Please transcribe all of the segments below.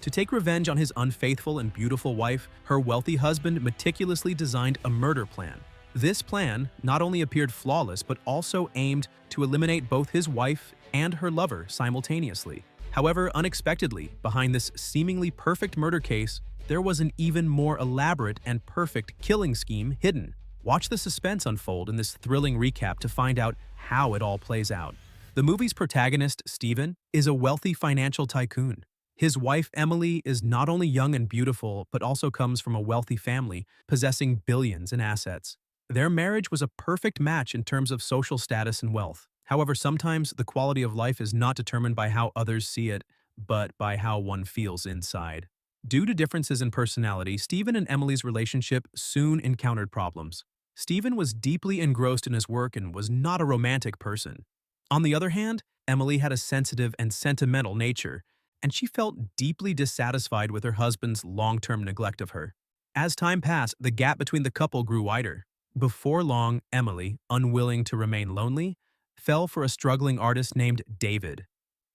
To take revenge on his unfaithful and beautiful wife, her wealthy husband meticulously designed a murder plan. This plan not only appeared flawless but also aimed to eliminate both his wife and her lover simultaneously. However, unexpectedly, behind this seemingly perfect murder case, there was an even more elaborate and perfect killing scheme hidden. Watch the suspense unfold in this thrilling recap to find out how it all plays out. The movie's protagonist, Steven, is a wealthy financial tycoon. His wife, Emily, is not only young and beautiful, but also comes from a wealthy family, possessing billions in assets. Their marriage was a perfect match in terms of social status and wealth. However, sometimes the quality of life is not determined by how others see it, but by how one feels inside. Due to differences in personality, Steven and Emily's relationship soon encountered problems. Steven was deeply engrossed in his work and was not a romantic person. On the other hand, Emily had a sensitive and sentimental nature, and she felt deeply dissatisfied with her husband's long-term neglect of her. As time passed, the gap between the couple grew wider. Before long, Emily, unwilling to remain lonely, fell for a struggling artist named David.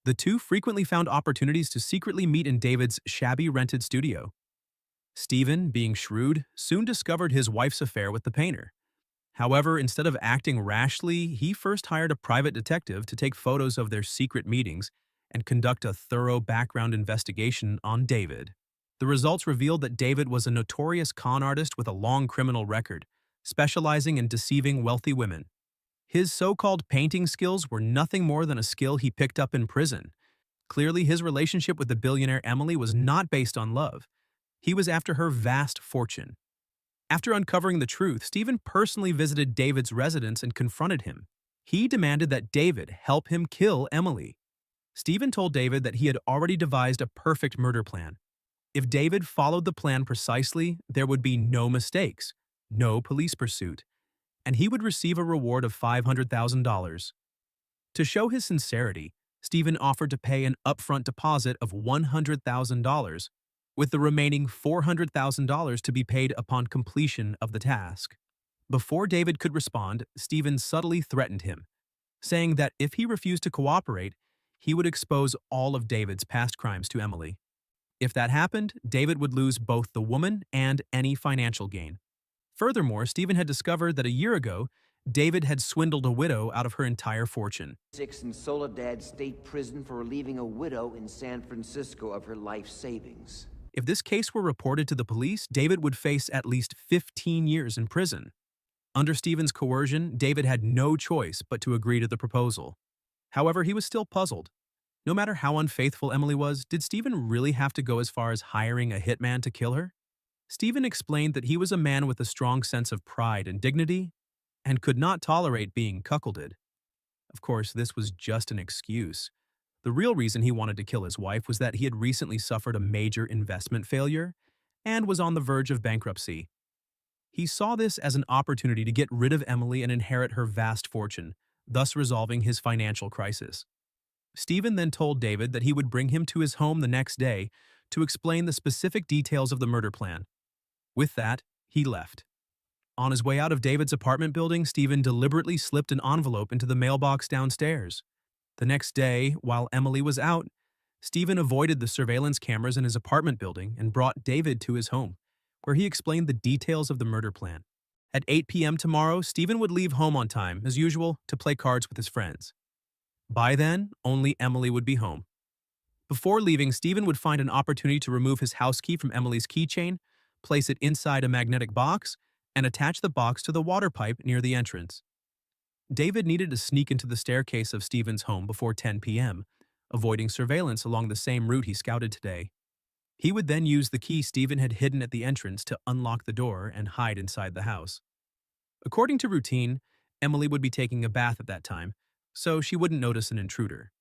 The two frequently found opportunities to secretly meet in David's shabby rented studio. Steven, being shrewd, soon discovered his wife's affair with the painter. However, instead of acting rashly, he first hired a private detective to take photos of their secret meetings and conduct a thorough background investigation on David. The results revealed that David was a notorious con artist with a long criminal record, specializing in deceiving wealthy women. His so-called painting skills were nothing more than a skill he picked up in prison. Clearly, his relationship with the billionaire Emily was not based on love. He was after her vast fortune. After uncovering the truth, Steven personally visited David's residence and confronted him. He demanded that David help him kill Emily. Steven told David that he had already devised a perfect murder plan. If David followed the plan precisely, there would be no mistakes, no police pursuit, and he would receive a reward of $500,000. To show his sincerity, Steven offered to pay an upfront deposit of $100,000, with the remaining $400,000 to be paid upon completion of the task. Before David could respond, Steven subtly threatened him, saying that if he refused to cooperate, he would expose all of David's past crimes to Emily. If that happened, David would lose both the woman and any financial gain. Furthermore, Steven had discovered that a year ago, David had swindled a widow out of her entire fortune. Six in Soledad State Prison for relieving a widow in San Francisco of her life savings. If this case were reported to the police, David would face at least 15 years in prison. Under Steven's coercion, David had no choice but to agree to the proposal. However, he was still puzzled. No matter how unfaithful Emily was, did Steven really have to go as far as hiring a hitman to kill her? Steven explained that he was a man with a strong sense of pride and dignity, and could not tolerate being cuckolded. Of course, this was just an excuse. The real reason he wanted to kill his wife was that he had recently suffered a major investment failure and was on the verge of bankruptcy. He saw this as an opportunity to get rid of Emily and inherit her vast fortune, thus resolving his financial crisis. Steven then told David that he would bring him to his home the next day to explain the specific details of the murder plan. With that, he left. On his way out of David's apartment building, Steven deliberately slipped an envelope into the mailbox downstairs. The next day, while Emily was out, Steven avoided the surveillance cameras in his apartment building and brought David to his home, where he explained the details of the murder plan. At 8 p.m. tomorrow, Steven would leave home on time, as usual, to play cards with his friends. By then, only Emily would be home. Before leaving, Steven would find an opportunity to remove his house key from Emily's keychain, place it inside a magnetic box, and attach the box to the water pipe near the entrance. David needed to sneak into the staircase of Steven's home before 10 p.m., avoiding surveillance along the same route he scouted today. He would then use the key Steven had hidden at the entrance to unlock the door and hide inside the house. According to routine, Emily would be taking a bath at that time, so she wouldn't notice an intruder.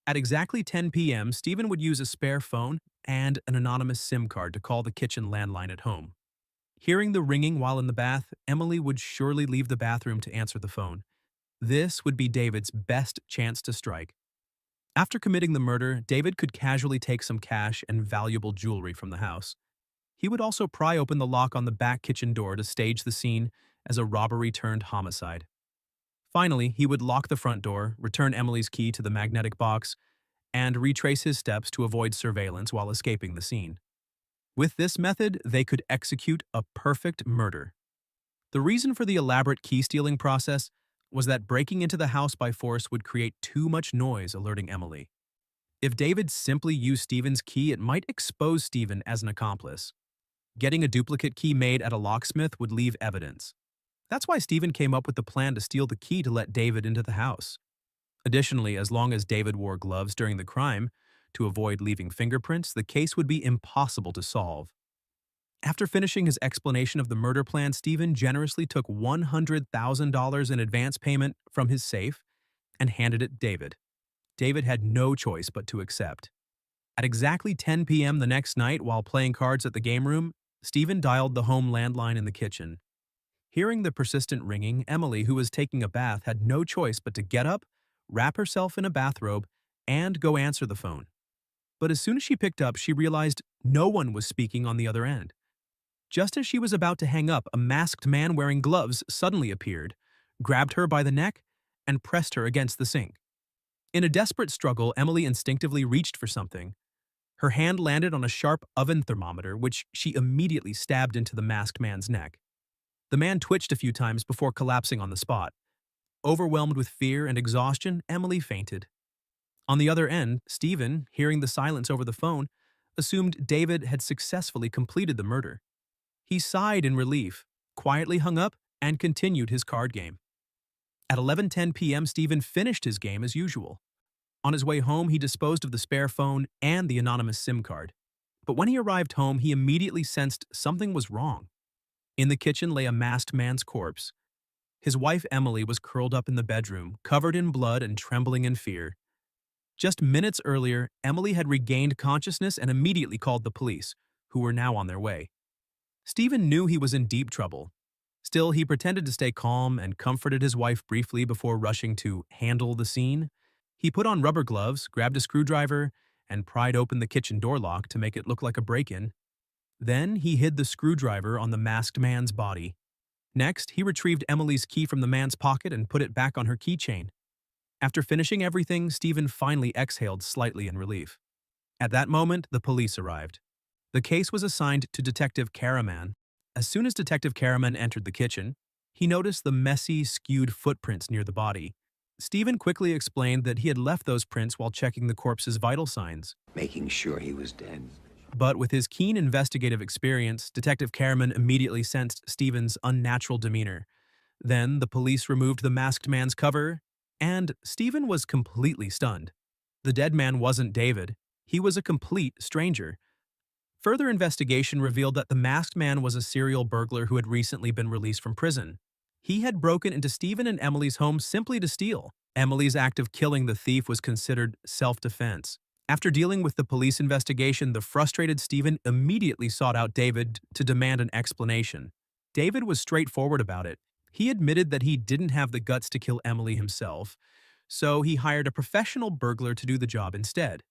At exactly 10 p.m., Steven would use a spare phone and an anonymous SIM card to call the kitchen landline at home. Hearing the ringing while in the bath, Emily would surely leave the bathroom to answer the phone. This would be David's best chance to strike. After committing the murder, David could casually take some cash and valuable jewelry from the house. He would also pry open the lock on the back kitchen door to stage the scene as a robbery turned homicide. Finally, he would lock the front door, return Emily's key to the magnetic box, and retrace his steps to avoid surveillance while escaping the scene. With this method, they could execute a perfect murder. The reason for the elaborate key-stealing process was that breaking into the house by force would create too much noise, alerting Emily. If David simply used Stephen's key, it might expose Stephen as an accomplice. Getting a duplicate key made at a locksmith would leave evidence. That's why Stephen came up with the plan to steal the key to let David into the house. Additionally, as long as David wore gloves during the crime, to avoid leaving fingerprints, the case would be impossible to solve. After finishing his explanation of the murder plan, Stephen generously took $100,000 in advance payment from his safe and handed it to David. David had no choice but to accept. At exactly 10 p.m. the next night, while playing cards at the game room, Stephen dialed the home landline in the kitchen. Hearing the persistent ringing, Emily, who was taking a bath, had no choice but to get up, wrap herself in a bathrobe, and go answer the phone. But as soon as she picked up, she realized no one was speaking on the other end. Just as she was about to hang up, a masked man wearing gloves suddenly appeared, grabbed her by the neck, and pressed her against the sink. In a desperate struggle, Emily instinctively reached for something. Her hand landed on a sharp oven thermometer, which she immediately stabbed into the masked man's neck. The man twitched a few times before collapsing on the spot. Overwhelmed with fear and exhaustion, Emily fainted. On the other end, Stephen, hearing the silence over the phone, assumed David had successfully completed the murder. He sighed in relief, quietly hung up, and continued his card game. At 11:10 p.m., Stephen finished his game as usual. On his way home, he disposed of the spare phone and the anonymous SIM card. But when he arrived home, he immediately sensed something was wrong. In the kitchen lay a masked man's corpse. His wife Emily was curled up in the bedroom, covered in blood and trembling in fear. Just minutes earlier, Emily had regained consciousness and immediately called the police, who were now on their way. Stephen knew he was in deep trouble. Still, he pretended to stay calm and comforted his wife briefly before rushing to handle the scene. He put on rubber gloves, grabbed a screwdriver, and pried open the kitchen door lock to make it look like a break-in. Then he hid the screwdriver on the masked man's body. Next, he retrieved Emily's key from the man's pocket and put it back on her keychain. After finishing everything, Stephen finally exhaled slightly in relief. At that moment, the police arrived. The case was assigned to Detective Karaman. As soon as Detective Karaman entered the kitchen, he noticed the messy, skewed footprints near the body. Stephen quickly explained that he had left those prints while checking the corpse's vital signs. Making sure he was dead. But with his keen investigative experience, Detective Karaman immediately sensed Stephen's unnatural demeanor. Then the police removed the masked man's cover, and Stephen was completely stunned. The dead man wasn't David. He was a complete stranger. Further investigation revealed that the masked man was a serial burglar who had recently been released from prison. He had broken into Stephen and Emily's home simply to steal. Emily's act of killing the thief was considered self-defense. After dealing with the police investigation, the frustrated Stephen immediately sought out David to demand an explanation. David was straightforward about it. He admitted that he didn't have the guts to kill Emily himself, so he hired a professional burglar to do the job instead.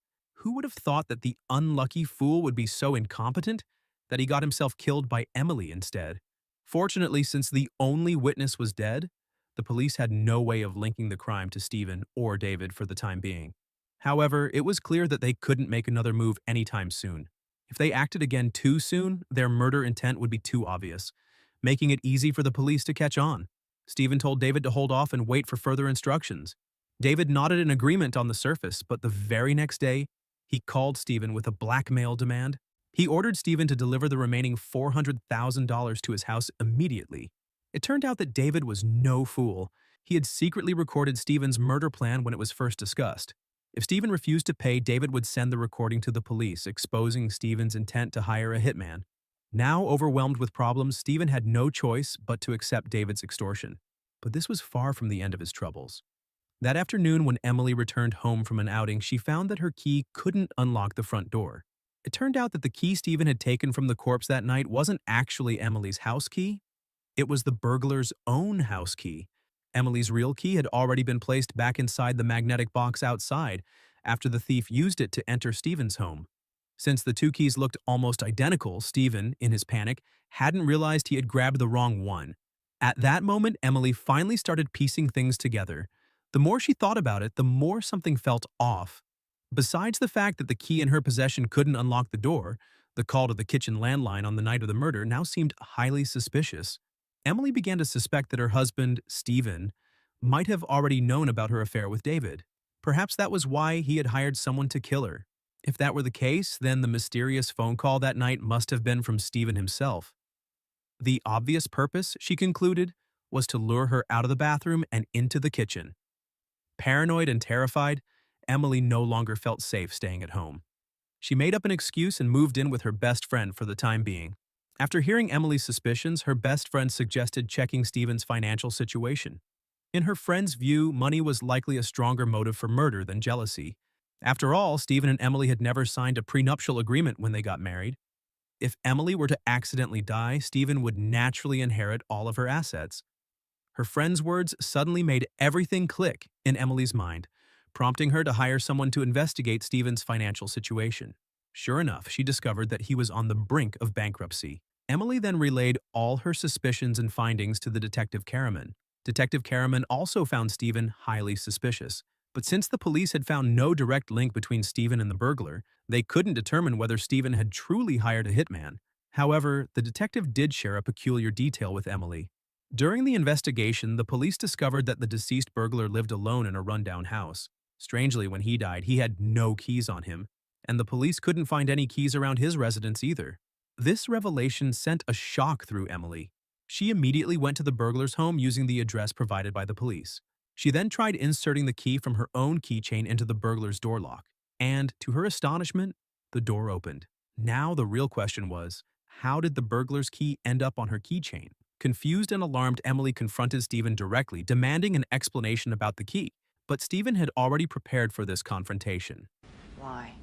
Who would have thought that the unlucky fool would be so incompetent that he got himself killed by Emily instead? Fortunately, since the only witness was dead, the police had no way of linking the crime to Stephen or David for the time being. However, it was clear that they couldn't make another move anytime soon. If they acted again too soon, their murder intent would be too obvious, making it easy for the police to catch on. Stephen told David to hold off and wait for further instructions. David nodded in agreement on the surface, but the very next day, he called Stephen with a blackmail demand. He ordered Stephen to deliver the remaining $400,000 to his house immediately. It turned out that David was no fool. He had secretly recorded Stephen's murder plan when it was first discussed. If Stephen refused to pay, David would send the recording to the police, exposing Stephen's intent to hire a hitman. Now overwhelmed with problems, Stephen had no choice but to accept David's extortion. But this was far from the end of his troubles. That afternoon, when Emily returned home from an outing, she found that her key couldn't unlock the front door. It turned out that the key Stephen had taken from the corpse that night wasn't actually Emily's house key. It was the burglar's own house key. Emily's real key had already been placed back inside the magnetic box outside after the thief used it to enter Stephen's home. Since the two keys looked almost identical, Stephen, in his panic, hadn't realized he had grabbed the wrong one. At that moment, Emily finally started piecing things together. The more she thought about it, the more something felt off. Besides the fact that the key in her possession couldn't unlock the door, the call to the kitchen landline on the night of the murder now seemed highly suspicious. Emily began to suspect that her husband, Stephen, might have already known about her affair with David. Perhaps that was why he had hired someone to kill her. If that were the case, then the mysterious phone call that night must have been from Stephen himself. The obvious purpose, she concluded, was to lure her out of the bathroom and into the kitchen. Paranoid and terrified, Emily no longer felt safe staying at home. She made up an excuse and moved in with her best friend for the time being. After hearing Emily's suspicions, her best friend suggested checking Stephen's financial situation. In her friend's view, money was likely a stronger motive for murder than jealousy. After all, Stephen and Emily had never signed a prenuptial agreement when they got married. If Emily were to accidentally die, Stephen would naturally inherit all of her assets. Her friend's words suddenly made everything click in Emily's mind, prompting her to hire someone to investigate Stephen's financial situation. Sure enough, she discovered that he was on the brink of bankruptcy. Emily then relayed all her suspicions and findings to the Detective Karaman. Detective Karaman also found Stephen highly suspicious. But since the police had found no direct link between Stephen and the burglar, they couldn't determine whether Stephen had truly hired a hitman. However, the detective did share a peculiar detail with Emily. During the investigation, the police discovered that the deceased burglar lived alone in a rundown house. Strangely, when he died, he had no keys on him, and the police couldn't find any keys around his residence either. This revelation sent a shock through Emily. She immediately went to the burglar's home using the address provided by the police. She then tried inserting the key from her own keychain into the burglar's door lock, and, to her astonishment, the door opened. Now the real question was, how did the burglar's key end up on her keychain? Confused and alarmed, Emily confronted Stephen directly, demanding an explanation about the key. But Stephen had already prepared for this confrontation. Why?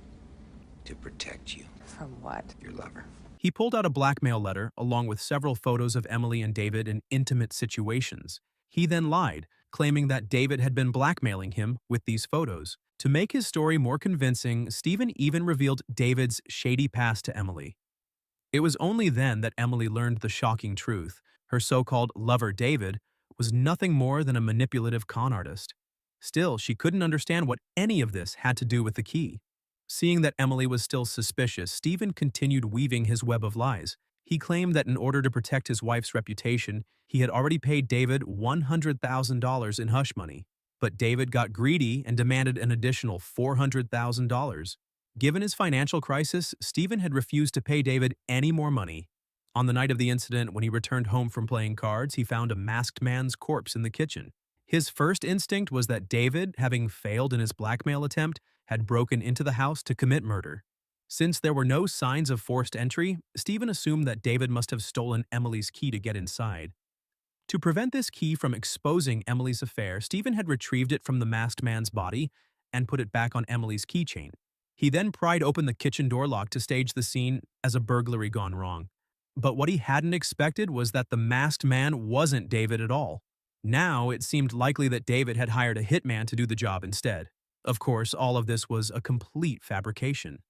To protect you. From what? Your lover. He pulled out a blackmail letter, along with several photos of Emily and David in intimate situations. He then lied, claiming that David had been blackmailing him with these photos. To make his story more convincing, Stephen even revealed David's shady past to Emily. It was only then that Emily learned the shocking truth. Her so-called lover, David, was nothing more than a manipulative con artist. Still, she couldn't understand what any of this had to do with the key. Seeing that Emily was still suspicious, Stephen continued weaving his web of lies. He claimed that in order to protect his wife's reputation, he had already paid David $100,000 in hush money. But David got greedy and demanded an additional $400,000. Given his financial crisis, Stephen had refused to pay David any more money. On the night of the incident, when he returned home from playing cards, he found a masked man's corpse in the kitchen. His first instinct was that David, having failed in his blackmail attempt, had broken into the house to commit murder. Since there were no signs of forced entry, Stephen assumed that David must have stolen Emily's key to get inside. To prevent this key from exposing Emily's affair, Stephen had retrieved it from the masked man's body and put it back on Emily's keychain. He then pried open the kitchen door lock to stage the scene as a burglary gone wrong. But what he hadn't expected was that the masked man wasn't David at all. Now, it seemed likely that David had hired a hitman to do the job instead. Of course, all of this was a complete fabrication.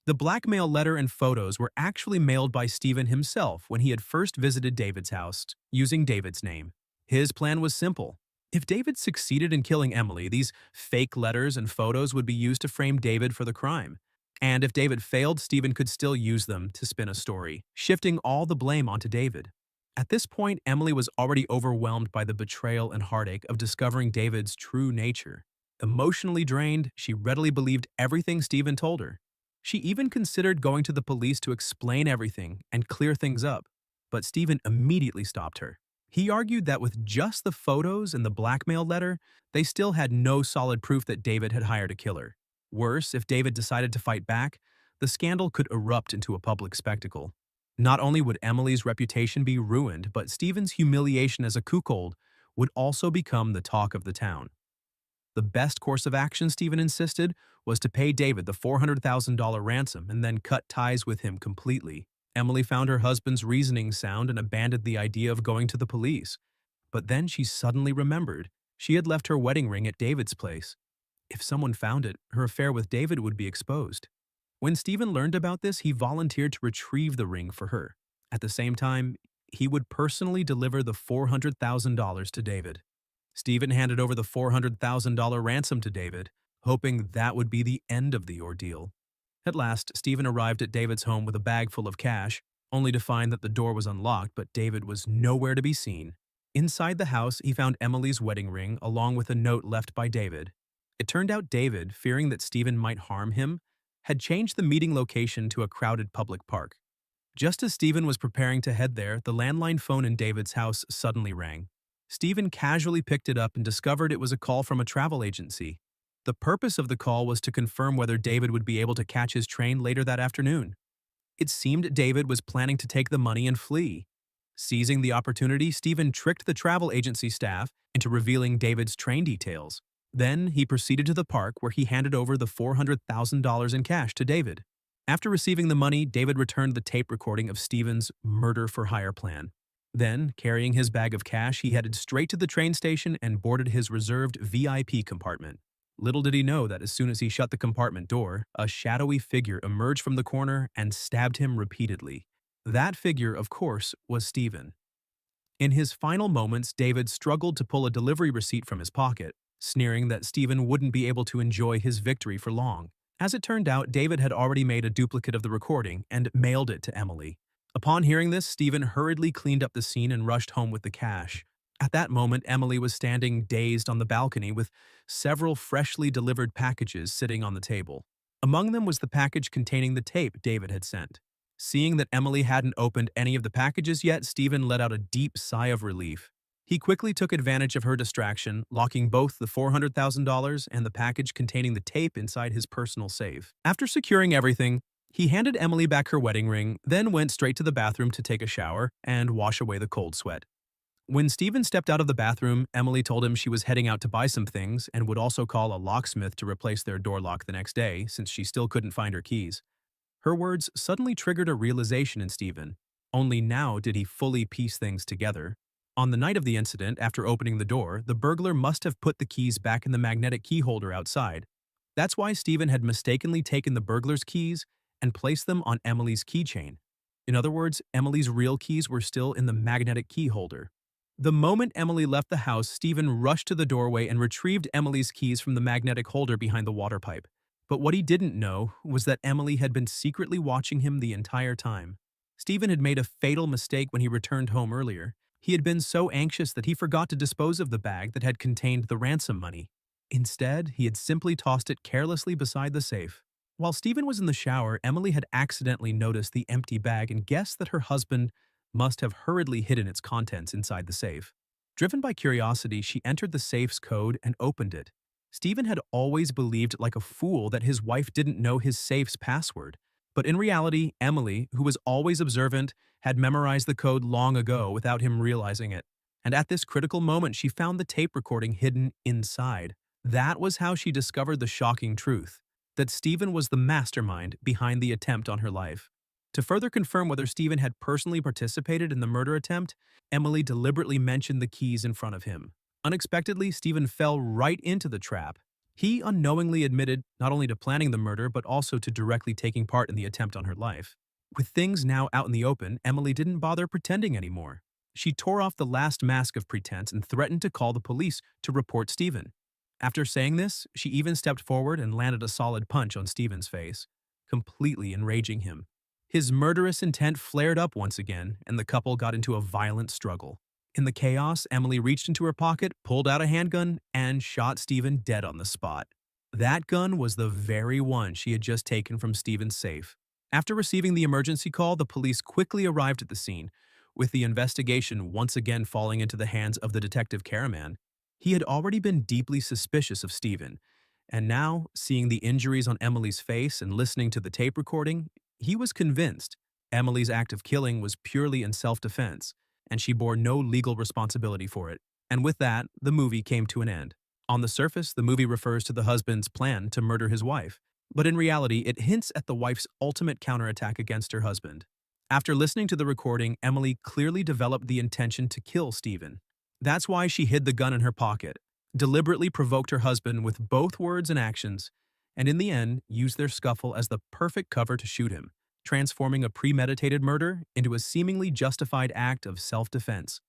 The blackmail letter and photos were actually mailed by Stephen himself when he had first visited David's house, using David's name. His plan was simple. If David succeeded in killing Emily, these fake letters and photos would be used to frame David for the crime. And if David failed, Stephen could still use them to spin a story, shifting all the blame onto David. At this point, Emily was already overwhelmed by the betrayal and heartache of discovering David's true nature. Emotionally drained, she readily believed everything Stephen told her. She even considered going to the police to explain everything and clear things up, but Stephen immediately stopped her. He argued that with just the photos and the blackmail letter, they still had no solid proof that David had hired a killer. Worse, if David decided to fight back, the scandal could erupt into a public spectacle. Not only would Emily's reputation be ruined, but Stephen's humiliation as a cuckold would also become the talk of the town. The best course of action, Stephen insisted, was to pay David the $400,000 ransom and then cut ties with him completely. Emily found her husband's reasoning sound and abandoned the idea of going to the police. But then she suddenly remembered. She had left her wedding ring at David's place. If someone found it, her affair with David would be exposed. When Stephen learned about this, he volunteered to retrieve the ring for her. At the same time, he would personally deliver the $400,000 to David. Stephen handed over the $400,000 ransom to David, hoping that would be the end of the ordeal. At last, Stephen arrived at David's home with a bag full of cash, only to find that the door was unlocked, but David was nowhere to be seen. Inside the house, he found Emily's wedding ring along with a note left by David. It turned out David, fearing that Stephen might harm him, had changed the meeting location to a crowded public park. Just as Stephen was preparing to head there, the landline phone in David's house suddenly rang. Stephen casually picked it up and discovered it was a call from a travel agency. The purpose of the call was to confirm whether David would be able to catch his train later that afternoon. It seemed David was planning to take the money and flee. Seizing the opportunity, Stephen tricked the travel agency staff into revealing David's train details. Then he proceeded to the park where he handed over the $400,000 in cash to David. After receiving the money, David returned the tape recording of Stephen's murder-for-hire plan. Then, carrying his bag of cash, he headed straight to the train station and boarded his reserved VIP compartment. Little did he know that as soon as he shut the compartment door, a shadowy figure emerged from the corner and stabbed him repeatedly. That figure, of course, was Stephen. In his final moments, David struggled to pull a delivery receipt from his pocket, sneering that Stephen wouldn't be able to enjoy his victory for long. As it turned out, David had already made a duplicate of the recording and mailed it to Emily. Upon hearing this, Stephen hurriedly cleaned up the scene and rushed home with the cash. At that moment, Emily was standing dazed on the balcony with several freshly delivered packages sitting on the table. Among them was the package containing the tape David had sent. Seeing that Emily hadn't opened any of the packages yet, Stephen let out a deep sigh of relief. He quickly took advantage of her distraction, locking both the $400,000 and the package containing the tape inside his personal safe. After securing everything, he handed Emily back her wedding ring, then went straight to the bathroom to take a shower and wash away the cold sweat. When Stephen stepped out of the bathroom, Emily told him she was heading out to buy some things and would also call a locksmith to replace their door lock the next day since she still couldn't find her keys. Her words suddenly triggered a realization in Stephen. Only now did he fully piece things together. On the night of the incident, after opening the door, the burglar must have put the keys back in the magnetic key holder outside. That's why Stephen had mistakenly taken the burglar's keys and placed them on Emily's keychain. In other words, Emily's real keys were still in the magnetic key holder. The moment Emily left the house, Stephen rushed to the doorway and retrieved Emily's keys from the magnetic holder behind the water pipe. But what he didn't know was that Emily had been secretly watching him the entire time. Stephen had made a fatal mistake when he returned home earlier. He had been so anxious that he forgot to dispose of the bag that had contained the ransom money. Instead, he had simply tossed it carelessly beside the safe. While Stephen was in the shower, Emily had accidentally noticed the empty bag and guessed that her husband must have hurriedly hidden its contents inside the safe. Driven by curiosity, she entered the safe's code and opened it. Stephen had always believed like a fool that his wife didn't know his safe's password. But in reality, Emily, who was always observant, had memorized the code long ago without him realizing it. And at this critical moment, she found the tape recording hidden inside. That was how she discovered the shocking truth, that Stephen was the mastermind behind the attempt on her life. To further confirm whether Stephen had personally participated in the murder attempt, Emily deliberately mentioned the keys in front of him. Unexpectedly, Stephen fell right into the trap. He unknowingly admitted not only to planning the murder, but also to directly taking part in the attempt on her life. With things now out in the open, Emily didn't bother pretending anymore. She tore off the last mask of pretense and threatened to call the police to report Stephen. After saying this, she even stepped forward and landed a solid punch on Stephen's face, completely enraging him. His murderous intent flared up once again, and the couple got into a violent struggle. In the chaos, Emily reached into her pocket, pulled out a handgun, and shot Stephen dead on the spot. That gun was the very one she had just taken from Stephen's safe. After receiving the emergency call, the police quickly arrived at the scene, with the investigation once again falling into the hands of the detective Karaman. He had already been deeply suspicious of Stephen, and now, seeing the injuries on Emily's face and listening to the tape recording, he was convinced Emily's act of killing was purely in self-defense, and she bore no legal responsibility for it. And with that, the movie came to an end. On the surface, the movie refers to the husband's plan to murder his wife, but in reality, it hints at the wife's ultimate counterattack against her husband. After listening to the recording, Emily clearly developed the intention to kill Stephen. That's why she hid the gun in her pocket, deliberately provoked her husband with both words and actions, and in the end, used their scuffle as the perfect cover to shoot him, transforming a premeditated murder into a seemingly justified act of self-defense.